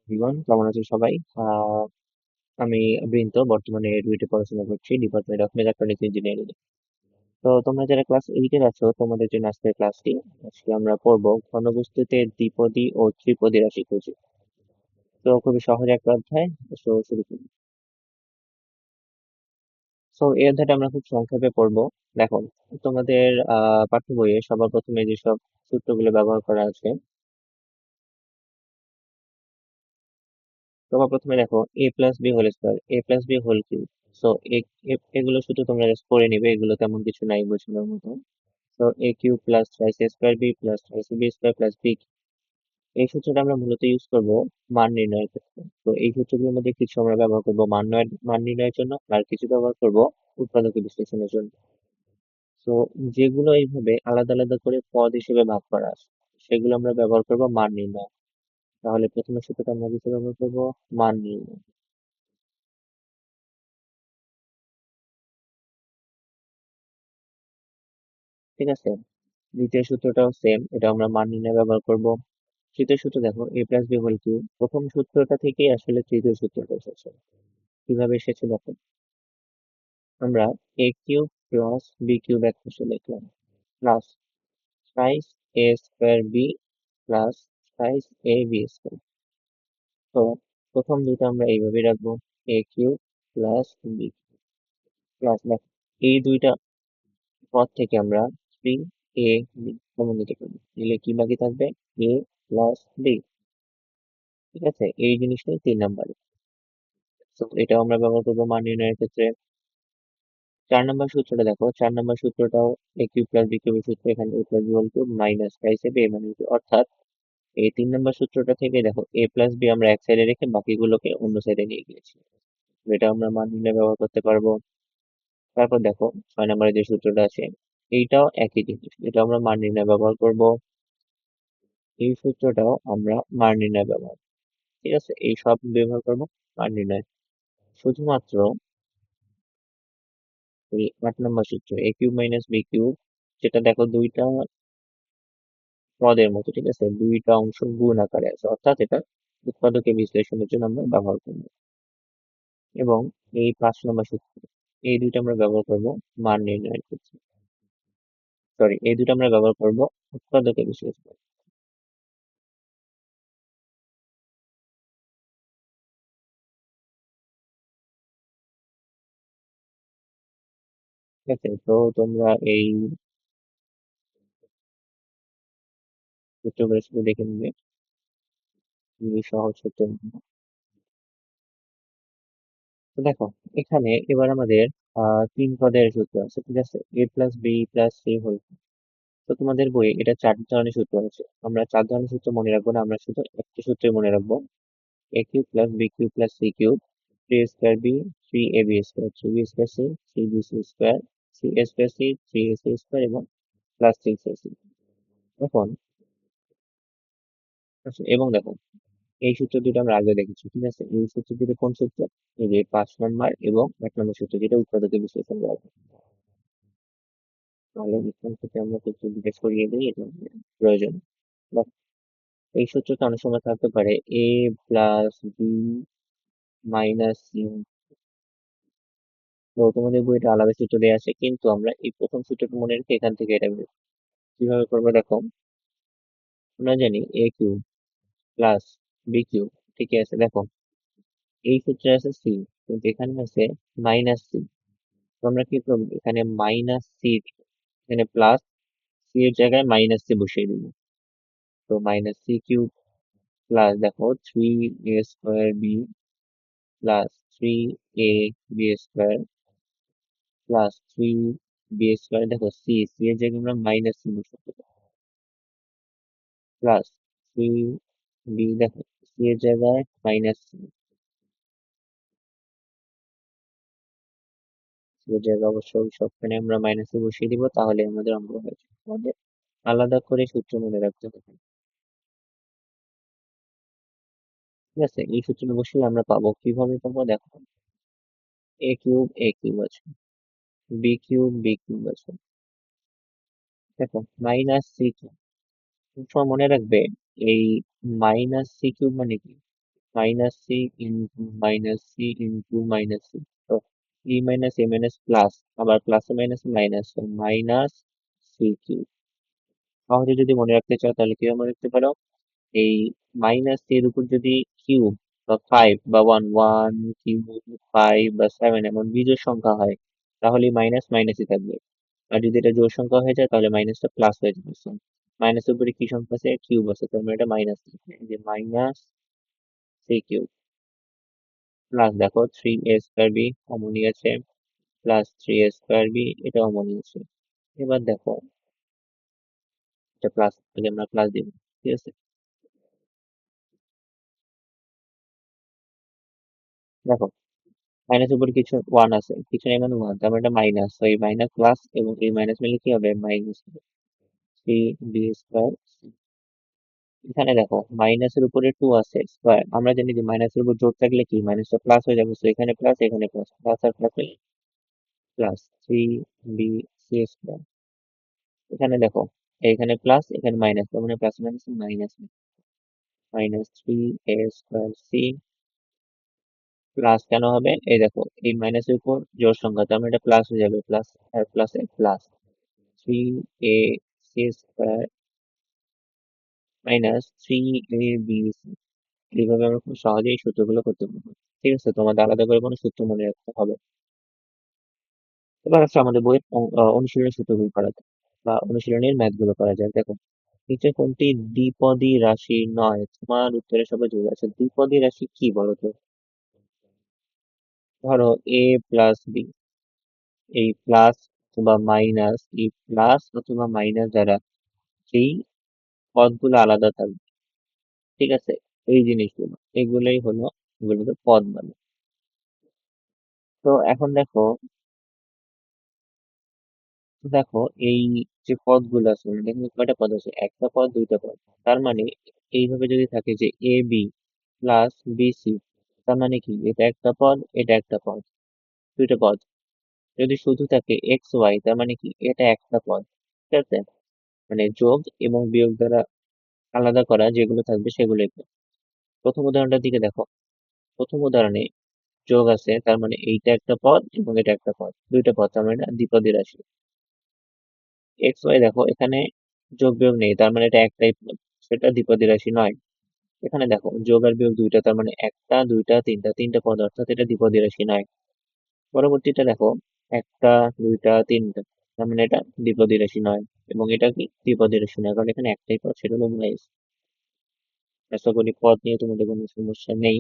জীবন কেমন আছে সবাই? আমি বৃন্ত বর্তমানে রুয়েটে পড়াশোনা করছি ডিপার্টমেন্ট অফ মেকাট্রনিক্স ইঞ্জিনিয়ারিং। তো তোমরা যারা ক্লাস এইটের আছো তোমাদের জন্য আজকের ক্লাসটি। আজকে আমরা পড়বো ঘনবস্তুতে দ্বিপদী ও ত্রিপদী রাশি খুঁজি। তো খুবই সহজ একটা অধ্যায়। শুরু করি। এই অধ্যায়টা আমরা খুব সংক্ষেপে পড়বো। দেখো, তোমাদের পাঠ্য বইয়ে সবার প্রথমে যেসব সূত্রগুলো ব্যবহার করা আছে। সবার প্রথমে দেখো A plus B whole square, A plus B whole cube. So এগুলো শুধু তোমরা জাস্ট পড়ে নিবে, এগুলো তেমন কিছু নাই বোঝানোর মতো। তো A cube plus thrice A square B plus thrice B square plus B. এই সূত্রটা আমরা মূলত ইউজ করব মান নির্ণয়ের ক্ষেত্রে। তো এই সূত্রগুলোর মধ্যে কিছু আমরা ব্যবহার করব মান নির্ণয়ের জন্য, আর কিছু ব্যবহার করব উৎপাদক বিশ্লেষণের জন্য। তো যেগুলো এইভাবে আলাদা আলাদা করে পদ হিসেবে ভাগ করা আছে সেগুলো আমরা ব্যবহার করব মান নির্ণয়। তাহলে প্রথমে সূত্রটা আমরা কিসে ব্যবহার করব? মান নির্ণয়। ঠিক আছে। দ্বিতীয় সূত্রটাও সেম, এটা আমরা মান নির্ণয় ব্যবহার করব। তৃতীয় সূত্র দেখো A plus B whole cube, প্রথম সূত্রটা থেকেই আসলে তৃতীয় সূত্রটা এসেছে। কিভাবে এসেছে দেখো, আমরা এ কিউব প্লাস বি কিউব এক পাশে লিখলাম, plus thrice A square B plus thrice A b square. তো প্রথম দুটো আমরা এইভাবে রাখবো, A cube plus B plus, দেখো এই দুইটা পদ থেকে আমরা থ্রি এ বি কমন নিতে পারি, নিলে কি বাকি থাকবে? এ প্লাস বি। ঠিক আছে, এই জিনিসটাই 3 নাম্বারে। তো এটাও আমরা ব্যবহার করবো মান নির্ণয়ের ক্ষেত্রে। 4 নাম্বার সূত্রটা দেখো, 4 নাম্বার সূত্রটাও এ কিউব প্লাস বি কিউবের সূত্র, এখানে A plus B whole cube minus thrice A B minus B, অর্থাৎ এই 3 নাম্বার সূত্রটা থেকে দেখো এ প্লাস বি আমরা এক সাইডে রেখে বাকিগুলোকে অন্য সাইডে নিয়ে গিয়েছি। এটা আমরা মান নির্ণয় ব্যবহার করতে পারবো। তারপর দেখো 6 নাম্বারে যে সূত্রটা আছে, এইটাও একই জিনিস, এটা আমরা মান নির্ণয় ব্যবহার করব। এই সূত্রটাও আমরা মান নির্ণয় ব্যবহার, ঠিক আছে, এই সব ব্যবহার করব মান নির্ণয়। শুধুমাত্র এই 8 নাম্বার সূত্র এ কিউব মাইনাস বি কিউব, যেটা দেখো দুইটা পদের মতো, ঠিক আছে, দুইটা অংশ গুণ আকারে আছে, অর্থাৎ এটা উৎপাদকের বিশ্লেষণের জন্য আমরা ব্যবহার করব। এবং এই 5 নাম্বার সূত্র, এই দুইটা আমরা ব্যবহার করব মান নির্ণয়ের ক্ষেত্রে। সরি, এই দুটো আমরা ব্যবহার করব উৎপাদকের বিশ্লেষণ। ঠিক আছে, তো তোমরা এই সূত্রগুলো শুধু দেখে নিবে, খুবই সহজ সূত্র। তো দেখো, এখানে এবার আমাদের 3 পদের সূত্র আছে, ঠিক আছে, A plus B plus C whole. তো তোমাদের বইয়ে এটা 4 ধরনের সূত্র আছে, আমরা 4 ধরনের সূত্র মনে রাখবো না, আমরা শুধু একটা সূত্রে মনে রাখবো। A cube plus B cube plus C cube, three A square B three A B square, three B square C three B C square, C A square C three A C square এবং plus six A C. এখন আচ্ছা, এবং দেখো এই সূত্র দুটো আমরা আগে দেখেছি, ঠিক আছে, এই সূত্র দুটো কোন সূত্র? এই যে 5 নাম্বার এবং 1 নাম্বার সূত্র, যেটা উৎপাদকের বিশ্লেষণ করা হয়। তাহলে এখান থেকে আমরা সূত্র দুটো সরিয়ে দিই, এটা আমাদের প্রয়োজন। দেখো, এই সূত্রটা অনেক সময় থাকতে পারে এ প্লাস বি মাইনাস সি। তো তোমাদের বইটা আলাদা সূত্র দেওয়া আছে, কিন্তু আমরা এই প্রথম সূত্রটা মনে রেখে এখান থেকে এটা বের করব। কিভাবে করবো দেখো, আমরা জানি এ কিউব প্লাস বি কিউব, ঠিক আছে, দেখো এই সূত্রে আছে সি, কিন্তু এখানে আছে মাইনাস সি। তো আমরা কি করবো, এখানে মাইনাস সি, এখানে প্লাস সি এর জায়গায় মাইনাস সি বসিয়ে দিব। তো মাইনাস সি কিউব প্লাস দেখো three A square B plus three A B square plus three B square, দেখো সি সি এর জায়গায় আমরা মাইনাস সি বসাতে পারি, প্লাস থ্রি বি, দেখো সি এর জায়গায় মাইনাস সি, সি এর জায়গায় অবশ্যই সবখানে আমরা মাইনাস সি বসিয়ে দিব, তাহলে আমাদের অঙ্ক হয়ে যাবে। আমাদের আলাদা করে সূত্র মনে রাখতে হবে। ঠিক আছে, এই সূত্রটা বসিয়ে আমরা পাবো, কিভাবে পাবো দেখো, এ কিউব আছে, বি কিউব আছে, দেখো মাইনাস সি কিউব। সব মনে রাখবে, এই মাইনাস সি কিউব মানে কি? Minus C into minus C into minus C. তো ই মাইনাস এ মাইনাস প্লাস, আবার plus minus minus, minus C cube. সহজে যদি মনে রাখতে চাও তাহলে কিভাবে মনে রাখতে পারো, এই মাইনাস এর উপর যদি কিউব বা ফাইভ বা ওয়ান ওয়ান কিউব, ফাইভ বা সেভেন এমন বিজোড় সংখ্যা হয়, তাহলে মাইনাস মাইনাসই থাকবে। আর যদি এটা জোড় সংখ্যা হয়ে যায় তাহলে মাইনাসটা প্লাস হয়ে যাবে। মাইনাসের উপরে কি সংখ্যা আছে, কিউব আছে, তার মানে এটা মাইনাস থাকবে, এই যে মাইনাস থ্রি কিউব। প্লাস দেখো থ্রি এ স্কোয়ার বি কমনই আছে, plus three A square B এটা কমনই আছে। এবার দেখো এটা প্লাস, তাহলে আমরা প্লাস দিব, ঠিক আছে। দেখো মাইনাস উপরে কিছু ওয়ান আছে, কিছু নেই মানে ওয়ান, তার মানে এটা মাইনাস, তো এই মাইনাস প্লাস এবং এই মাইনাস মিলে কি হবে, মাইনাস থ্রি বি স্কোয়ার। এখানে দেখো মাইনাসের উপরে টু আছে স্কোয়ার, আমরা জানি যে মাইনাসের উপর জোর থাকলে কি মাইনাসটা প্লাস হয়ে যাবে, তো এখানে প্লাস এখানে প্লাস, প্লাস আর plus plus three B C square. এখানে দেখো এখানে প্লাস এখানে মাইনাস, তার মানে plus minus minus, minus three A square C. Plus কেন হবে, এই দেখো এই মাইনাসের উপর জোড় সংখ্যা, তার মানে এটা প্লাস হয়ে যাবে, প্লাস আর plus A plus three A C square minus three A B C. এইভাবে আমরা খুব সহজেই সূত্রগুলো করতে পারবো। ঠিক আছে, তোমাদের আলাদা করে কোনো সূত্র মনে রাখতে হবে। এবার হচ্ছে আমাদের বইয়ের অনুশীলনের সূত্রগুলো করা যায় বা অনুশীলনের ম্যাথ গুলো করা যায়। দেখো নিচে কোনটি দ্বিপদী রাশি নয়, তোমার উত্তরে সবাই জুড়ে আছে। দ্বিপদী রাশি কি বলতো? ধরো এ প্লাস বি, এই প্লাস অথবা মাইনাস, এই প্লাস অথবা মাইনাস দ্বারা সেই পদগুলো আলাদা থাকবে। ঠিক আছে, এই জিনিসগুলো এগুলোই হলো, এগুলোকে পদ বলে। তো এখন দেখো, দেখো এই যে পদগুলো আছে দেখুন কয়টা পদ আছে, একটা পদ দুইটা পদ। তার মানে এইভাবে যদি থাকে যে এ বি প্লাস বি সি, তার মানে কি এটা একটা পদ এটা একটা পদ, দুইটা পদ। যদি শুধু থাকে এক্স ওয়াই, তার মানে কি এটা একটা পদ। ঠিক আছে, মানে যোগ এবং বিয়োগ দ্বারা আলাদা করা যেগুলো থাকবে সেগুলো একটু। প্রথম উদাহরণটার দিকে দেখো, প্রথম উদাহরণে যোগ আছে, তার মানে এইটা একটা পদ এবং এটা একটা পদ, দুইটা পদ, তার মানে এটা দ্বিপদী রাশি। এক্স ওয়াই দেখো এখানে যোগ বিয়োগ নেই, তার মানে এটা একটাই পদ, সেটা দ্বিপদী রাশি নয়। এখানে দেখো যোগ আর বিয়োগ দুইটা, তার মানে একটা দুইটা তিনটা, তিনটা পদ, অর্থাৎ এটা দ্বিপদী রাশি নয়। পরবর্তীটা দেখো একটা দুইটা তিনটা, তার মানে এটা দ্বিপদী রাশি নয়। এবং এটা কি দ্বিপদী রাশি নয়, কারণ এখানে একটাই পদ, সেটা হলো বাইশ। আশা করি পদ নিয়ে তোমাদের কোনো সমস্যা নেই।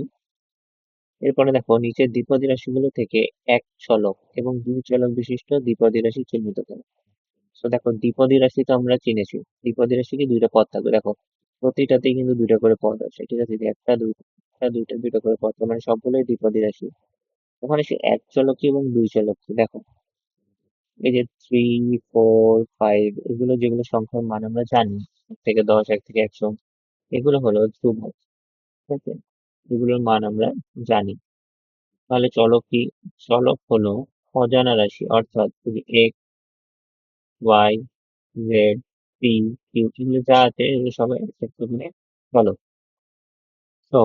এরপরে দেখো নিচের দ্বিপদী রাশিগুলো থেকে এক চলক এবং দুই চলক বিশিষ্ট দ্বিপদী রাশি চিহ্নিত করো। তো দেখো দ্বিপদী রাশি তো আমরা চিনেছি, দ্বিপদী রাশি কি দুইটা পদ থাকবে। দেখো প্রতিটাতেই কিন্তু দুইটা করে পদ আছে, ঠিক আছে, যে একটা দুইটা একটা দুইটা দুইটা করে পদ, তার মানে সবগুলোই দ্বিপদী রাশি। ওখানে সে এক চলকি এবং দুই চলকি দেখো, এই যে থ্রি ফোর ফাইভ, এগুলো যেগুলো সংখ্যার মান আমরা জানি, এক থেকে দশ এক থেকে একশো, এগুলো হলো ধ্রুবক। ঠিক আছে, এগুলোর মান আমরা জানি। তাহলে চলক কি, চলক হলো অজানা রাশি, অর্থাৎ X Y Z P Q, এগুলো যা আছে এগুলো সবাই একসাথে মানে চলক। তো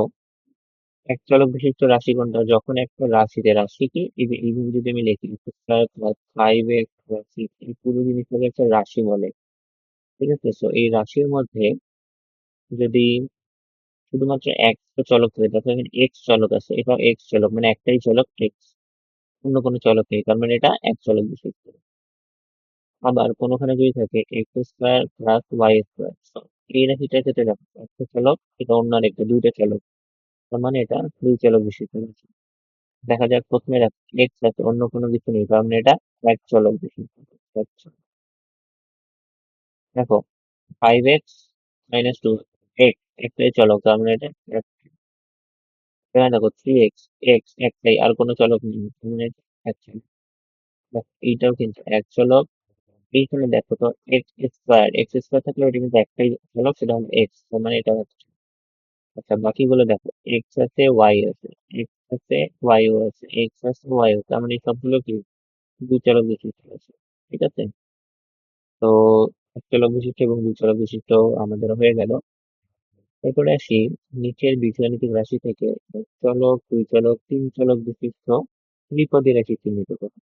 এক চলক বিশিষ্ট রাশি কোনটা, যখন একটা রাশিতে, রাশি কি এইভাবে যদি আমি লিখি ফাইভ এক্স প্লাস সিক্স, এই পুরো জিনিসটাকে একটা রাশি বলে। ঠিক আছে, তো এই রাশির মধ্যে যদি শুধুমাত্র একটা চলক থাকে, দেখো এখানে এক্স চলক আছে, এটা এক্স চলক মানে একটাই চলক এক্স, অন্য কোনো চলক নেই, তার মানে এটা এক চলক বিশিষ্ট। আবার কোনোখানে যদি থাকে X square plus Y square, এই রাশিটার ক্ষেত্রে দেখো একটা চলক, এটা অন্য আরেকটা, দুইটা চলক, তার মানে এটা দুই চলক বিশিষ্ট রাশি। দেখা যাক প্রথমে এক্স আছে অন্য কোনো কিছু নেই, তার মানে এটা এক চলক বিশিষ্ট। আচ্ছা, দেখো five X minus two X, একটাই চলক, তার মানে এটা এখানে দেখো থ্রি এক্স এক্স একটাই, আর কোনো চলক নেই, তার মানে এটা এক চলক। দেখো, এইটাও কিন্তু এক চলক। এইখানে দেখো তো এক্স স্কোয়ার থাকলে ওটা কিন্তু একটাই চলক, সেটা হলো এক্স, তার মানে এটা হচ্ছে। আচ্ছা বাকিগুলো দেখো এক্স আছে ওয়াই আছে, এক্স আছে ওয়াইও আছে, এক্স আছে ওয়াইও, তার মানে এই সবগুলো কি দুই চলক বিশিষ্ট আছে। ঠিক আছে, তো এক চলক বিশিষ্ট এবং দুই চলক বিশিষ্ট আমাদের হয়ে গেল। এরপরে আসি নিচের বীজগাণিতিক রাশি থেকে এক চলক, দুই চলক, তিন চলক বিশিষ্ট ত্রিপদী রাশি চিহ্নিত করো।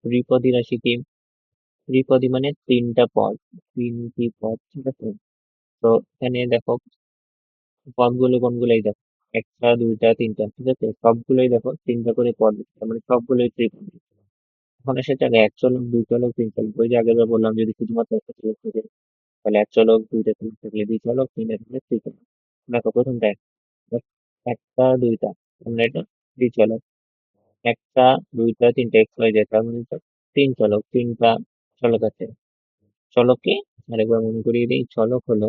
ত্রিপদী রাশি কি? ত্রিপদী মানে তিনটা পদ, তিনটি পদ, ঠিক আছে? তো এখানে দেখো পদগুলো কোনগুলো, এই দেখো একটা, দুইটা, তিনটা, ঠিক আছে? সবগুলোই দেখো তিনটা করে পদ, তার মানে সবগুলোই ত্রিপদী। এখন আসে জায়গায় এক চলক, দুই চলক, তিন চলক। ওই যে আগেরবার বললাম যদি শুধুমাত্র একটা চলক থাকে তাহলে এক চলক, দুইটা চলক থাকলে দুই চলক, তিনটা থাকলে ত্রি চলক। দেখো প্রথমটা একটা, দুইটা, আমরা এটা দুই চলক। একটা, দুইটা, তিনটা, এক্স ওয়াই জেড, তার মানে তো তিন চলক, তিনটা চলক আছে। চলক কি? আরেকবার মনে করিয়ে দিই, চলক হলো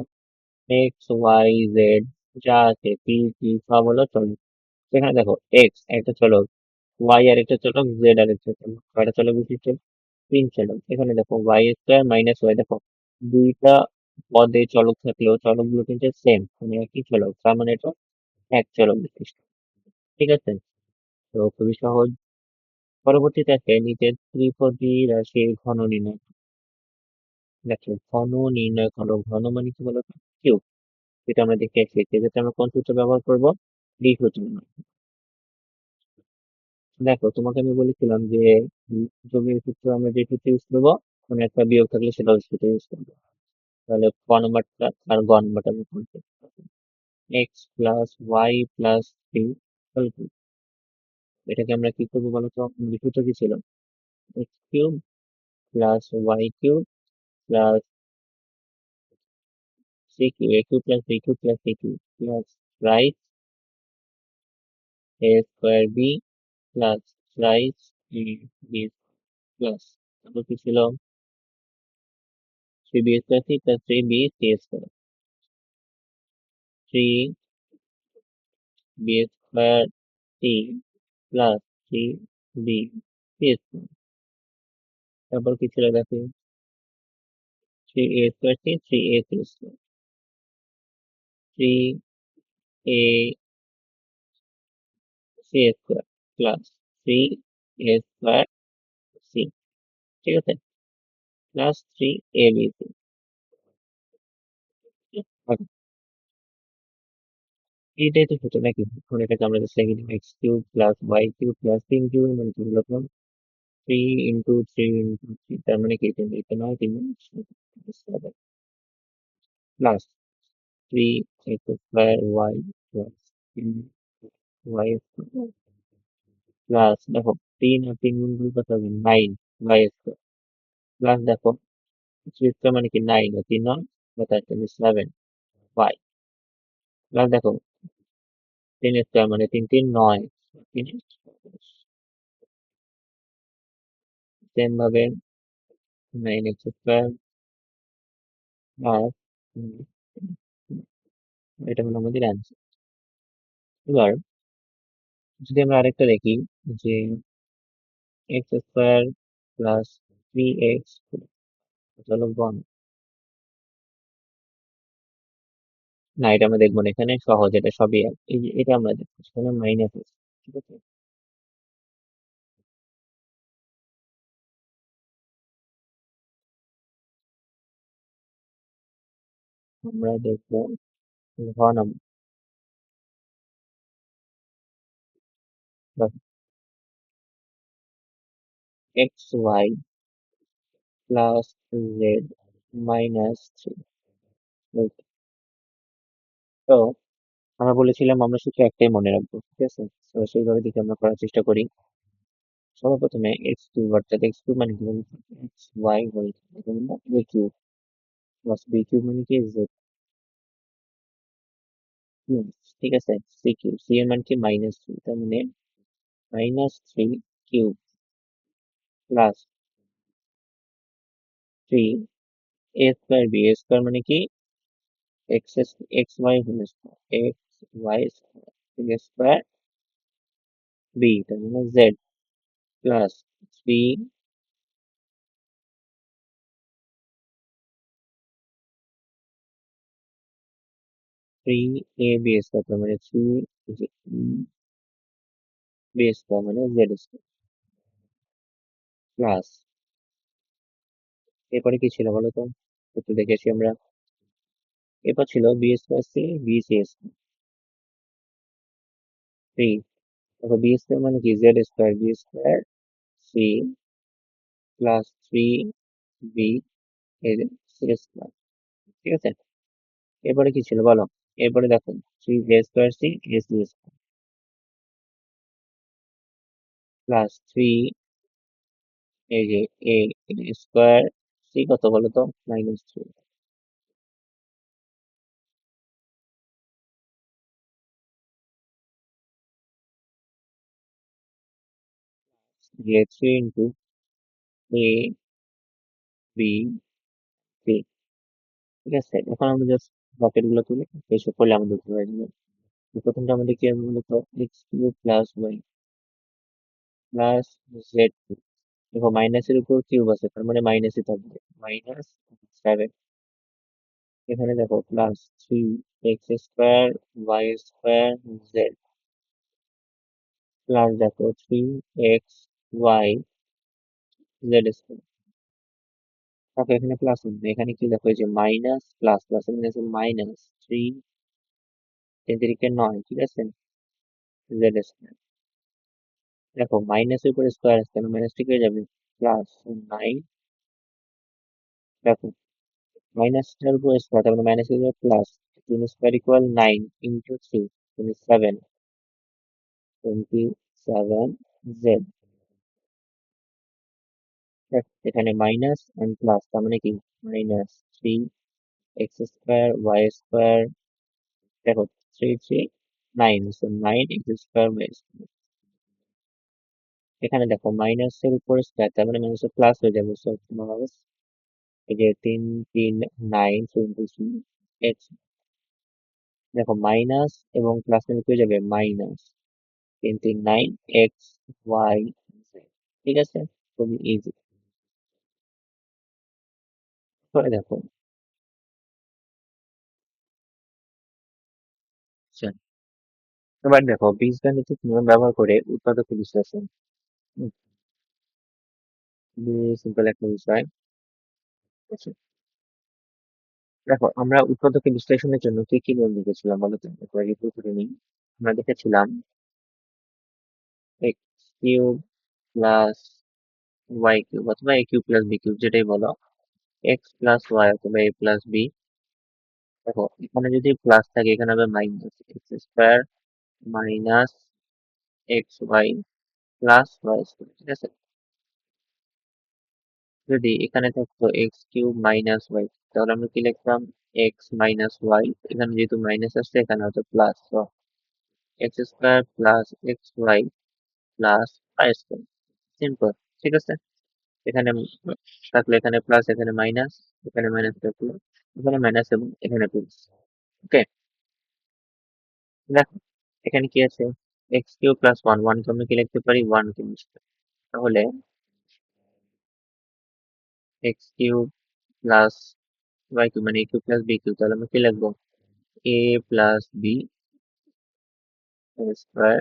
এক্স ওয়াই জেড, যা আছে পি কি সব হলো চলক। সেখানে দেখো এক্স একটা চলক, ওয়াই আর একটা চলক, জেড আর একটা চলক, কয়টা চলক বিশিষ্ট? তিন চলক। এখানে দেখো ওয়াই স্কোয়ার মাইনাস ওয়াই, দেখো দুইটা পদে চলক থাকলেও চলকগুলো কিন্তু সেম, মানে একই চলক, তার মানে এটা এক চলক বিশিষ্ট। ঠিক আছে? তো খুবই সহজ। পরবর্তীতে আছে নিচের ত্রিপদী রাশির ঘন নির্ণয়। দেখো ঘন নির্ণয় করো। ঘন মানে কি বলতো? কিউব। যেটা আমরা দেখে আসছি, সেক্ষেত্রে আমরা কোন সূত্র ব্যবহার করবো? ডি সূত্র। দেখো তোমাকে আমি বলেছিলাম যে যোগের সূত্র আমরা যে সূত্র ইউজ করবো, কোনো একটা বিয়োগ থাকলে সেটা সূত্র ইউজ করবো। তাহলে ক নম্বরটা আর গ নম্বরটা আমি করবো। X plus Y plus three, এটাকে আমরা কি করবো বলতো? আমাদের সূত্র কি ছিল? X cube plus Y cube plus C cube, A cube plus B cube plus C cube plus right A square B plus right B plus, তারপর কি ছিল? Three B square C plus three B C square, three B square C plus three B C square, তারপর কি ছিল দেখো? Three A square C, three A C square, three A C square plus three A square C, ঠিক আছে? Plus three এ B C. এইটাই তো সূত্র নাকি? এখন এটাকে আমরা জাস্ট লিখে দিই X cube plus Y cube plus তিন কিউব মানে কি হলো? Three into three into three, তার মানে কি? তিন দিকে নয়, তিন seven plus three x square Y plus তিন ওয়াই স্কোয়ার প্লাস দেখো তিন আর তিন গুণ করলে কত হবে? নাইন ওয়াই স্কোয়ার প্লাস দেখো থ্রি স্কোয়ার মানে কি? নাইন, আর তিন নয় কত আছে? সেভেন ওয়াই প্লাস দেখো তিন স্কোয়ার মানে তিন তিন নয়, তিন সেম ভাবে নাইন এক্স স্কোয়ার প্লাস এটা হলো আমাদের অ্যান্সার। এবার যদি আমরা আরেকটা দেখি যে x square plus three x হলো ওয়ান, না এটা আমরা দেখবো না, এখানে সহজ, এটা সবই এক। এই যে এটা আমরা দেখবো, সেখানে মাইনাস আছে, ঠিক আছে? আমরা দেখবো ঘ number, X Y plus Z minus three. তো আমরা বলেছিলাম আমরা শুধু একটাই মনে রাখবো, ঠিক আছে? তো সেইভাবে দেখে আমরা করার চেষ্টা করি। সবার প্রথমে এক্স কিউব, অর্থাৎ এক্স কিউব মানে কি বলতো? এক্স ওয়াই হোল এ কিউব প্লাস বি কিউব মানে কি? জেড কিউব, ঠিক আছে? সি কিউব, সি এর মান কি? মাইনাস থ্রি, তার মানে minus three cube plus three A square B, A square মানে কি? X X Y whole square, X Y square B, তার মানে জেড প্লাস থ্রি থ্রি এ বি স্কোয়ার, তার মানে থ্রি বি স্কোয়ার মানে জেড স্কোয়ার প্লাস, এরপরে কি ছিল বলো তো? একটু দেখেছি আমরা, এরপর ছিল B square C B C three. দেখো বি স্কোয়ার মানে কি Z square B square C plus three B এর স্কোয়ার। ঠিক আছে, এরপরে কি ছিল বলো? এরপরে দেখো three A square C A C plus three এই যে এ স্কোয়ার সি কত বলো তো মাইনাস থ্রি যে three into A B C. ঠিক আছে, এখন আমরা জাস্ট ব্র্যাকেট গুলো তুলে এসব করলে আমাদের উত্তর হয়ে যাবে। তো প্রথমটা আমাদের কি হবে মূলত X cube plus Y plus Z. দেখো মাইনাসের উপর কিউব আছে তার মানে মাইনাসই থাকবে, মাইনাস সেভেন। এখানে দেখো plus three x square Y square Z plus দেখো three X Y Z square. তারপর এখানে প্লাস হবে, এখানে কি দেখো এই যে মাইনাস প্লাস প্লাস এখানে আছে মাইনাস থ্রি তিন তিরিকে নয়। ঠিক আছে, জেড স্কোয়ার। দেখো মাইনাসের উপর স্কোয়ার আছে কেন মাইনাস ঠিক হয়ে যাবে, প্লাস নাইন। দেখো মাইনাসটার উপর স্কোয়ার তার মানে মাইনাস হয়ে যাবে প্লাস তিন square equal nine into three seven twenty seven z. এখানে মাইনাস এন্ড প্লাস তার মানে কি minus three x square Y square. দেখো three three nine nine x square Y square. এখানে দেখো মাইনাসের উপর স্কোয়ার তার মানে মাইনাসের প্লাস হয়ে যাবে, সো মাইনাস এই যে তিন তিন নাইন ইন্টু থ্রি এক্স। দেখো মাইনাস এবং প্লাস মানে হয়ে যাবে মাইনাস তিন তিন নাইন এক্স ওয়াই। ঠিক আছে, খুবই ইজি করে দেখো। আচ্ছা, এবার দেখো বীজগাণিতিক নিয়ম ব্যবহার করে উৎপাদক বিশ্লেষণ। হুম, খুবই সিম্পল একটা বিষয়। আচ্ছা, দেখো আমরা উৎপাদক বিশ্লেষণের জন্য কি কি নিয়ম লিখেছিলাম বলো তো, একবার রিভিউ করে নিই। আমরা দেখেছিলাম X cube plus Y cube অথবা A cube plus B cube যেটাই বলো, এক্স প্লাস ওয়াই অথবা এ প্লাস বি। দেখো এখানে যদি প্লাস থাকে এখানে হবে minus X square minus X Y plus Y square. ঠিক আছে, যদি এখানে থাকতো এক্স কিউব মাইনাস ওয়াই তাহলে আমরা কি লিখতাম এক্স মাইনাস ওয়াই। এখানে যেহেতু মাইনাস আসছে এখানে হতো প্লাস, তো X square plus X Y plus Y square. Simple. ঠিক আছে, এখানে থাকলে এখানে প্লাস এখানে মাইনাস, এখানে মাইনাস থাকলো এখানে মাইনাস এবং এখানে প্লাস। ওকে, দেখো এখানে কি আছে x cube plus one, one কে আমরা কি লিখতে পারি ওয়ান কে মিশতে। তাহলে x cube plus Y cube মানে a cube plus B cube, তাহলে আমরা কি লিখবো a plus b square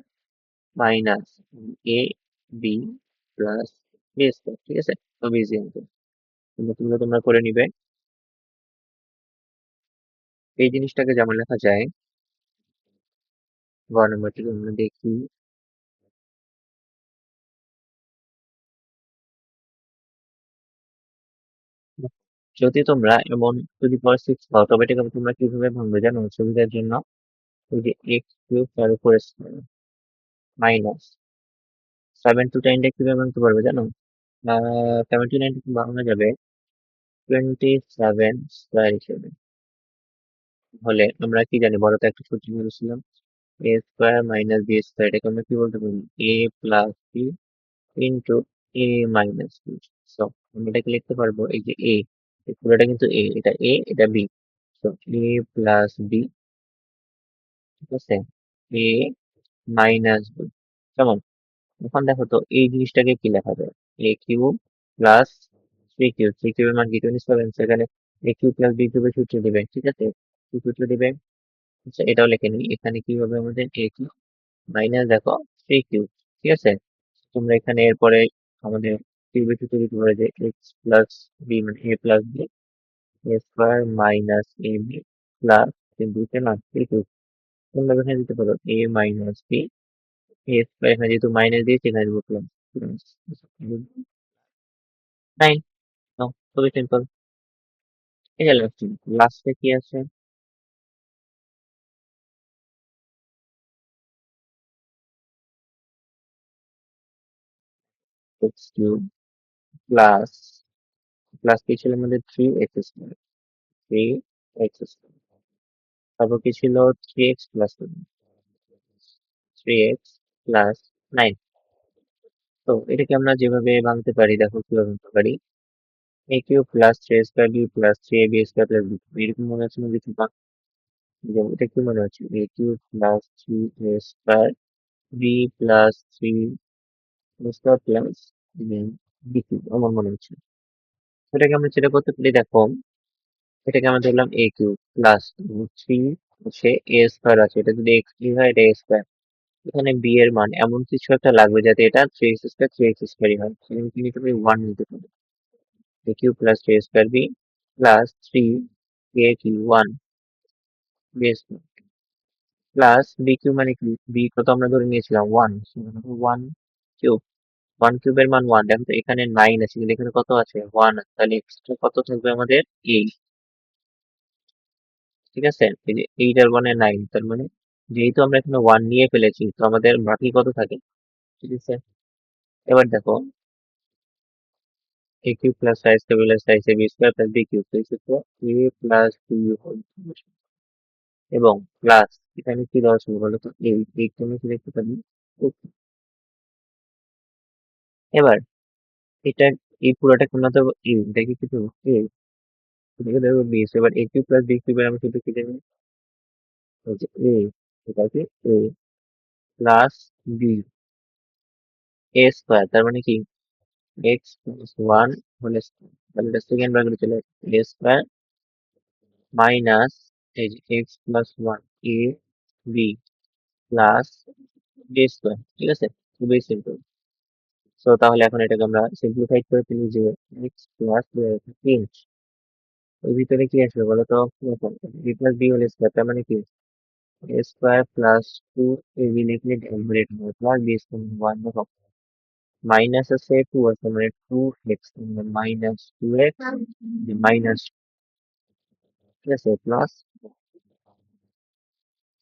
minus a b plus b square. ঠিক আছে, খুবই ইজি অঙ্ক, তোমরা করে নিবে। এই জিনিসটাকে যেমন লেখা যায়, গ নম্বরটি আমরা দেখি। যদি তোমরা এমন টু দি পাওয়ার সিক্স পাও তবে এটাকে তোমরা কিভাবে ভাঙবে জানো সুবিধার জন্য? ওই যে এক্স কিউব তার উপর মাইনাস সেভেন টু টেন কিভাবে ভাঙতে পারবে জানো? সেভেন টু নাইন ভাঙা যাবে টোয়েন্টি সেভেন স্কোয়ার হিসেবে। হলে আমরা কি জানি বড় তো একটা সূত্র বলেছিলাম এ স্কোয়ার মাইনাস বি স্কোয়ার, এটাকে আমরা কি বলতে পারি এ প্লাস বি ইন্টু এ মাইনাস বি। সো আমরা এটাকে লিখতে পারবো এই যে এ, পুরোটা কিন্তু এ, এটা এ এটা বি। সো এ প্লাস বি, ঠিক আছে, এ মাইনাস বি। কেমন? এখন দেখো তো এই জিনিসটাকে কি লেখা যায় a cube plus three cube, three কিউবের মান কি টোয়েন্টি সেভেন, সেখানে এ কিউব প্লাস বি কিউবের সূত্র দিবে। ঠিক আছে, কি সূত্র দিবে? আচ্ছা এটাও লিখে নিই, এখানে কি হবে আমাদের এ কিউব মাইনাস দেখো থ্রি কিউব। ঠিক আছে, তোমরা এখানে এরপরে আমাদের কিউবের সূত্র দিতে পারে যে এক্স প্লাস বি মানে এ plus b square minus a b plus দুইটা না থ্রি কিউব তোমরা এখানে দিতে পারো এ মাইনাস বি এ স্কয়ার এখানে যেহেতু মাইনাস দিয়েছি এখানে দিব প্লাস নাইন। খুবই সিম্পল। ঠিক আছে, লাস্টে কি আছে? এক্স কিউব প্লাস প্লাস কি ছিল আমাদের three x square three x square তারপর কি ছিল three x plus three x plus nine. তো এটাকে আমরা যেভাবে ভাঙতে পারি দেখো কিভাবে ভাঙতে পারি a cube plus three square B plus three A b square plus b এরকম মনে হচ্ছে না কিছু বা যেমন এটা কি মনে হচ্ছে a cube plus three a square B plus three square plus B cube আমার মনে হচ্ছে। এটাকে আমরা যেটা করতে পারি দেখো এটাকে আমরা ধরলাম এ কিউব প্লাস থ্রি হচ্ছে এ স্কয়ার আছে এটা যদি এক্স কিউব হয় এটা এ স্কয়ার এখানে বি এর মান এমন কিছু একটা লাগবে যাতে এটা three x square three x স্কয়ারই হয় সেখানে কি নিতে পারি ওয়ান নিতে পারি a cube plus three square B plus three a cube one b square plus B cube মানে কি বি কত আমরা ধরে নিয়েছিলাম ওয়ান ওয়ান কিউব ওয়ান কিউবের মান ওয়ান দেখো তো এখানে নাইন আছে কিন্তু এখানে কত আছে ওয়ান আছে তাহলে এক্সট্রা কত থাকবে আমাদের এইট। ঠিক আছে এই যে এইট আর ওয়ান এর নাইন তার মানে যেহেতু আমরা এখানে ওয়ান নিয়ে ফেলেছি তো আমাদের বাকি কত থাকে। ঠিক আছে এবার দেখো এ কিউব প্লাস সাইজ টেবিলের size a b square plus B cube এই সূত্র এ প্লাস বি হোল এবং প্লাস এখানে কি দেওয়া ছিল বলো তো এই জন্য কি দেখতে পারি okay, এবার এটা এই পুরোটা কোন ধরবো এ এটাকে কি দেবো এ এটাকে দেবো বি এবার এ কিউব প্লাস বি কিউবের আমি শুধু কি দেবো এই যে এ এটাকে A plus B A square তার মানে কি X plus one whole square তাহলে এটা সেকেন্ড ব্র্যাকেটে চলে আসবে এ স্কয়ার মাইনাস এই যে এক্স প্লাস ওয়ান এ বি প্লাস বি স্কয়ার। ঠিক আছে খুবই সিম্পল। সো তাহলে এখন এটাকে আমরা সিম্পলিফাইড করে ফেলি যে এক্স প্লাস তিন এর ভিতরে কি আসবে বলো তো b plus B whole square তার মানে কি a square plus two a b লিখলে ডেরিভেটিভ হবে প্লাস বি স্কয়ার ওয়ান দেখো মাইনাস আছে টু আছে মানে two x minus two x minus ঠিক আছে প্লাস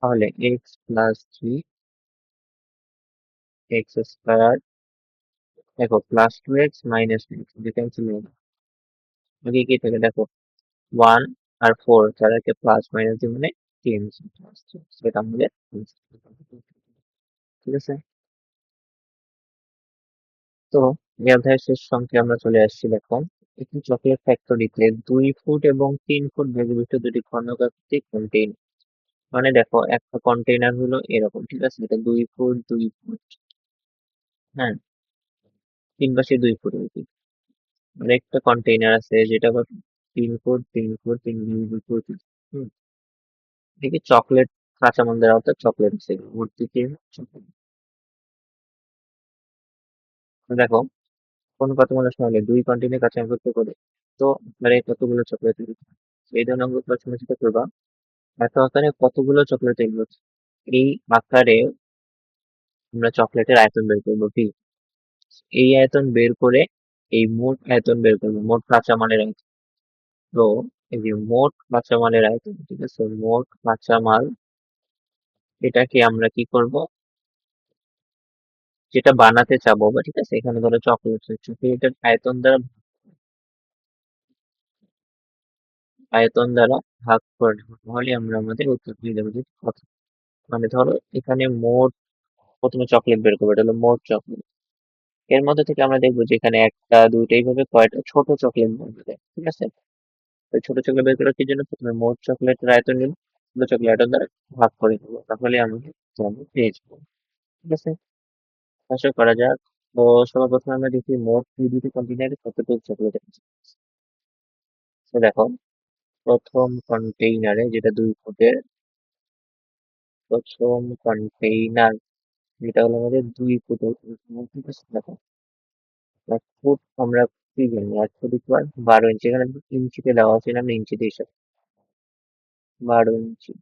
তাহলে x plus three x square দেখো plus two x minus two x cancel হয়ে গেল আগে কি থাকে দেখো ওয়ান আর ফোর তাদেরকে প্লাস মাইনাস দিয়ে মানে তিন সেটা আমাদের answer। ঠিক আছে তো এই অধ্যায়ের শেষ অঙ্কে আমরা চলে আসছি দেখো একটি চকলেট ফ্যাক্টরিতে 2 ফুট এবং 3 ফুট ব্যবহৃত দুটি ঘনকাকৃতিক কন্টেইনার মানে দেখো একটা কন্টেইনার হলো এরকম ঠিক আছে এটা 2 ফুট 2 ফুট হ্যাঁ তিন পাশে 2 ফুট আর কি আর একটা কন্টেইনার আছে যেটা আবার 3 ফুট 3 ফুট 3 ফুট হুম দেখি চকলেট কাঁচামাল দেওয়া অর্থাৎ চকলেট আছে ভর্তি কি chocolate। দেখো কোন কত মূল্য সহলে দুই কন্টেইনার কাঁচামাল করতে করে তো মানে কতগুলো চকলেট এই ধরনের অঙ্ক প্রশ্ন যেটা করবা এত আকারে কতগুলো চকলেট তৈরি হচ্ছে এই আকারে আমরা চকলেটের আয়তন বের করবো কি এই আয়তন বের করে এই মোট আয়তন বের করবো মোট কাঁচামালের আয়তন। তো এই যে মোট কাঁচামালের আয়তন ঠিক আছে মোট কাঁচামাল এটাকে আমরা কি করব যেটা বানাতে চাবো বা ঠিক আছে এখানে ধরো চকলেটের আয়তন দ্বারা ভাগ করে নেবো তাহলে আমরা আমাদের উত্তর পেয়ে যাবো যে কত মানে ধরো এখানে মোট প্রথমে চকলেট বের করবো এটা হলো মোট চকলেট এর মধ্যে থেকে আমরা দেখবো যে এখানে একটা দুইটা এইভাবে কয়টা ছোট চকলেট বের যায় ঠিক আছে ওই ছোট চকলেট বের করার কি জন্য প্রথমে মোট চকলেটের আয়তন নিব ছোট চকলেট আয়তন দ্বারা ভাগ করে দেবো তাহলে আমাদের পেয়ে যাবো ঠিক আছে আশা করা যাক। তো সবার প্রথমে আমরা দেখি মোট এই দুটি কন্টেইনারে কতটুকু চকলেট আছে তো দেখো প্রথম কন্টেইনারে যেটা 2 ফুটের প্রথম কন্টেইনার যেটা হলো আমাদের 2 ফুটের ঠিক আছে দেখো 1 ফুট আমরা কি জানি 1 ফুট ইকুয়াল 12 ইঞ্চি এখানে ইঞ্চিতে দেওয়া আছে না আমরা ইঞ্চিতে হিসাব 12 ইঞ্চি।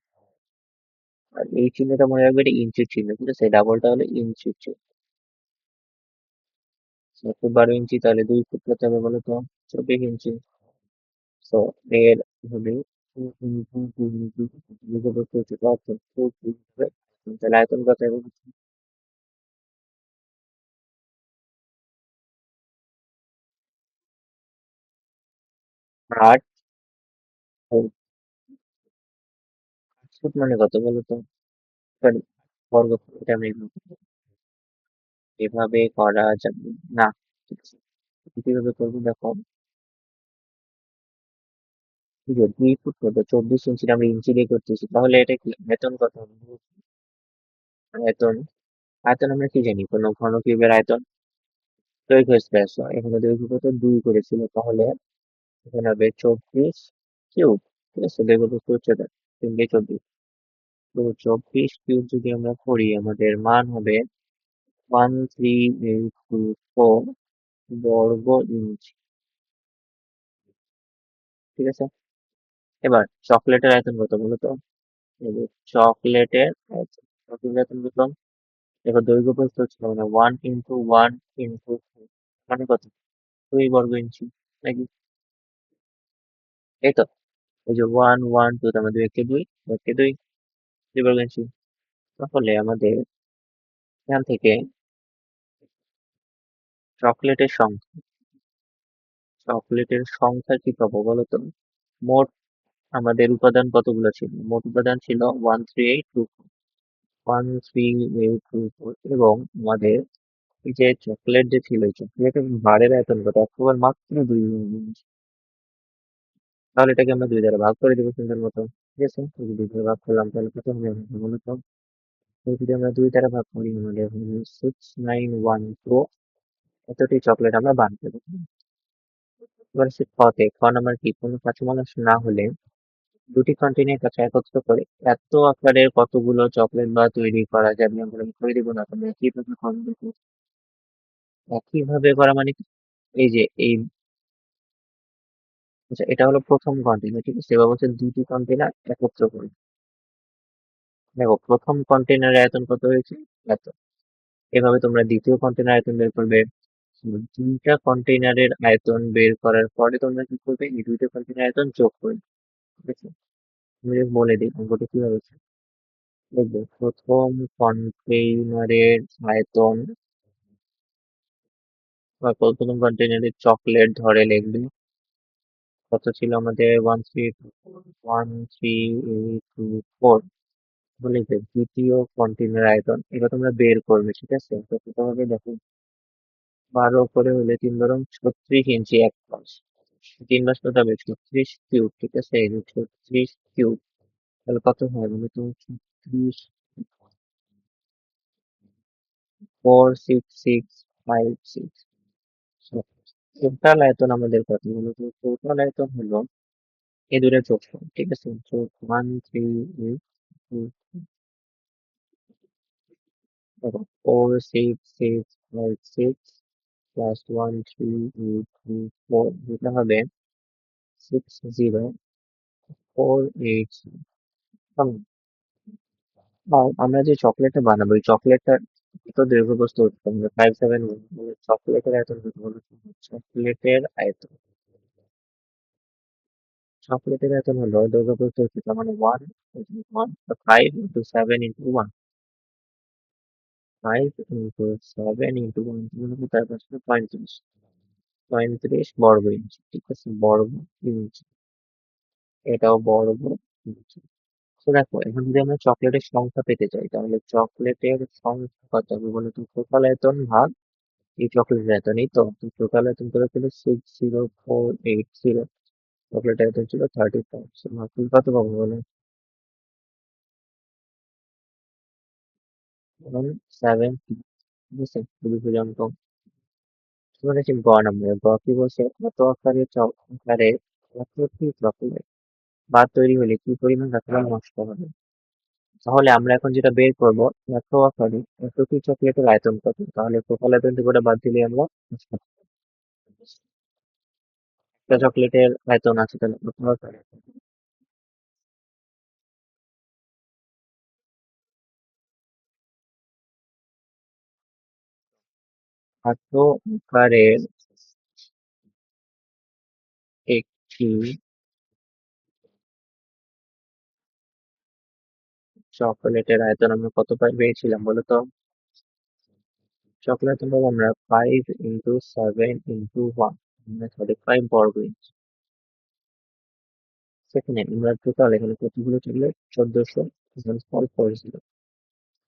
আর এই চিহ্নটা মনে রাখবে, এটা ইঞ্চির চিহ্ন, ঠিক আছে? ডাবলটা হলো ইঞ্চির চিহ্ন। তো 12 ইঞ্চি, তাহলে 2 ফুট কত হবে বলো তো? 24 ইঞ্চি। তো এর হবে তাহলে আয়তন কত হবে? 8 ফুট মানে কত বলো তো? সরি, বর্গফুট। এটা আমি এভাবে করা যাবে না, ঠিক আছে? কিভাবে করবো দেখো, এই যে 2 ফুট কত, 24 ইঞ্চি, আমরা ইঞ্চি দিয়ে করতেছি, তাহলে এটা কি আয়তন কত হবে? আয়তন, আয়তন আমরা কি জানি, কোনো ঘনকিউবের আয়তন দৈর্ঘ্য স্পেস হয়, এখানে দৈর্ঘ্য কত 2 করেছিল, তাহলে এখানে হবে 24 কিউব, ঠিক আছে? দৈর্ঘ্য প্রস্থ উচ্চতা 3 দিয়ে 24, তো 24 কিউব যদি আমরা করি, আমাদের মান হবে 13824 বর্গ ইঞ্চি, ঠিক আছে? এবার চকলেটের আয়তন কত বলো তো? এবার চকলেটের আয়তন, চকলেটের আয়তন কত? এবার দৈর্ঘ্য প্রস্থ হচ্ছিল মানে 1 × 1 × মানে কত, 2 বর্গ ইঞ্চি, নাকি? এই তো, এই যে 1 1 2, তার মধ্যে 2 × 2, 2 × 2, 2 বর্গ ইঞ্চি। তাহলে আমাদের এখান থেকে চকলেটের সংখ্যা, চকলেটের সংখ্যা কি পাবো বলো তো? মোট আমাদের উপাদান কতগুলো ছিল? মোট উপাদান ছিল 13824, এবং আমাদের এই যে চকলেট যে ছিল, এই চকলেটের বারের আয়তন কত? একেবারে মাত্র 2 ইঞ্চি। তাহলে এটাকে আমরা 2 দ্বারা ভাগ করে দেবো সুন্দর মতো, ঠিক আছে? এই যে 2 দ্বারা ভাগ করলাম, তাহলে কত হবে আমাদের বলো তো? তো যদি আমরা 2 দ্বারা ভাগ করি, আমাদের হবে 6912, এতটি চকলেট আমরা বানাতে পারবো। এবার সে খতে, খ নাম্বার কি, কোনো কাঁচা মানুষ না হলে দুটি কন্টেইনার কাছে একত্র করে এত আকারের কতগুলো চকলেট বার তৈরি করা যাবে? আমরা করে দিব না, তোমরা কিভাবে করবে দেখো। একইভাবে করা মানে কি? এই যে এই, আচ্ছা, এটা হলো প্রথম কন্টেইনার, ঠিক আছে? এবার বলছে দুটি কন্টেইনার একত্র করে। দেখো প্রথম কন্টেইনারের আয়তন কত হয়েছে? এত। এভাবে তোমরা দ্বিতীয় কন্টেইনার আয়তন বের করবে। দুইটা কন্টেইনারের আয়তন বের করার পরে তোমরা কি করবে? এই দুইটা কন্টেইনার আয়তন যোগ করবে, ঠিক আছে? আমি just বলে দিই অঙ্কটা কিভাবে হচ্ছে। দেখবে প্রথম কন্টেইনারের আয়তন, বা প্রথম কন্টেইনারের চকলেট ধরে লিখবে কত ছিল আমাদের, 13824 বলে লিখবে। দ্বিতীয় কন্টেইনার আয়তন, এটা তোমরা বের করবে, ঠিক আছে? তো প্রথমে দেখো, 12 করে হলে 3 × 36 ইঞ্চি, 1 পাশ, 3 পাশ কত হবে? 36 কিউব, ঠিক আছে? এই যে 36 কিউব, তাহলে কত হয় বলো তো? 36, 46656। টোটাল আয়তন আমাদের কত বলো তো? টোটাল আয়তন হলো এই দুটো যোগফল, ঠিক আছে? যোগ 138, দেখো 46656 প্লাস 13824, যেটা হবে 60486। আর আমরা যে চকলেটটা বানাবো, এই চকলেটটার কত দৈর্ঘ্য প্রস্থ হতে হবে? 571, মানে চকলেটের আয়তন কত বলো তো? চকলেটের আয়তন, চকলেটের আয়তন হলো দৈর্ঘ্য প্রস্থ হচ্ছে, তার মানে 1 5 × 7 × 1, 5 × 7 × 1, মানে তার পাশে 35, 35 বর্গ ইঞ্চি, ঠিক আছে? বর্গ ইঞ্চি, এটাও বর্গ ইঞ্চি। তো দেখো, এখন যদি আমরা চকলেটের সংখ্যা পেতে চাই, তাহলে চকলেটের সংখ্যা কত হবে বলো তো? টোটাল আয়তন ভাগ এই চকলেটের আয়তন, এই তো। টোটাল আয়তন কত ছিল? 60480, চকলেটের আয়তন ছিল 35, মাত্র কত পাবো বলো? 170, ঠিক আছে? খুবই সোজা অঙ্ক। তোমার কাছে গ নাম্বার, গ কি বলছে? কত আকারে আকারে এতটি চকলেট বার তৈরি হলে কি পরিমাণ কাঁচামাল নষ্ট হবে? তাহলে আমরা এখন যেটা বের করবো, এত আকারে এতটি চকলেটের আয়তন কত, তাহলে টোটাল আয়তন থেকে ওটা বাদ দিলে আমরা একটা চকলেটের আয়তন আছে, তাহলে কত আকারে আকারের একটি চকোলেটের আয়তন আমরা কত পেয়েছিলাম বলো তো? চকোলেট পাবো আমরা 5 × 7 × 1, মানে 35 বর্গ ইঞ্চি। সেখানে আমরা টোটাল এখানে কতগুলো চকলেট? 1400, এখানে 440,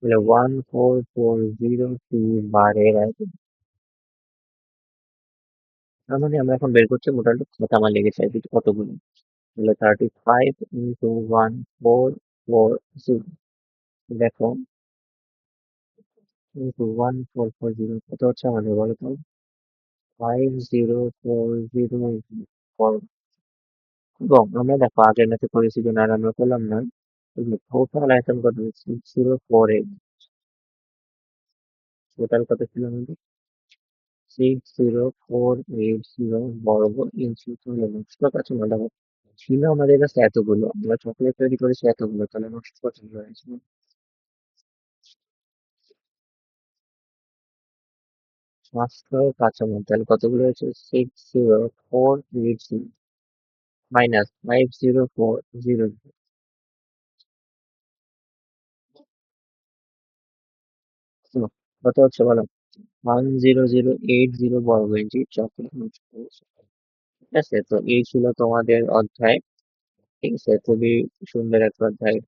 তাহলে 14402 বারের আয়তন। তার মানে আমরা এখন বের করছি মোটামুটি কত আমার লেগেছে আর কি, কতগুলো। তাহলে 35 × 14440, দেখো, ×14440 কত হচ্ছে আমাদের বলো তো? 5040 বর্গ। এবং আমরা দেখো আগের ম্যাথে করেছি যে আর আমরা করলাম না, টোটাল আয়তন কত? 6048। টোটাল কত ছিল আমাদের? 60480 বর্গ ইঞ্চি। তাহলে নষ্ট কত না দেখো, ছিল আমাদের কাছে এতগুলো, আমরা চকলেট তৈরি করেছি এতগুলো, তাহলে নষ্ট কতগুলো হয়েছে? 500 কাঁচামাল, তাহলে কতগুলো হয়েছে? 60480 মাইনাস 5040, কত হচ্ছে বলো? 10080 বর্গ ইঞ্চি চকলেট নষ্ট হয়েছে। ঠিক আছে, তো এই ছিল তোমাদের অধ্যায়। ঠিক আছে, খুবই সুন্দর একটা অধ্যায়।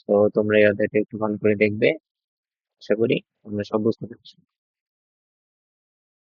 তো তোমরা এই অধ্যায়টা একটু ভালো করে দেখবে। আশা করি তোমরা সব বুঝতে পারছো।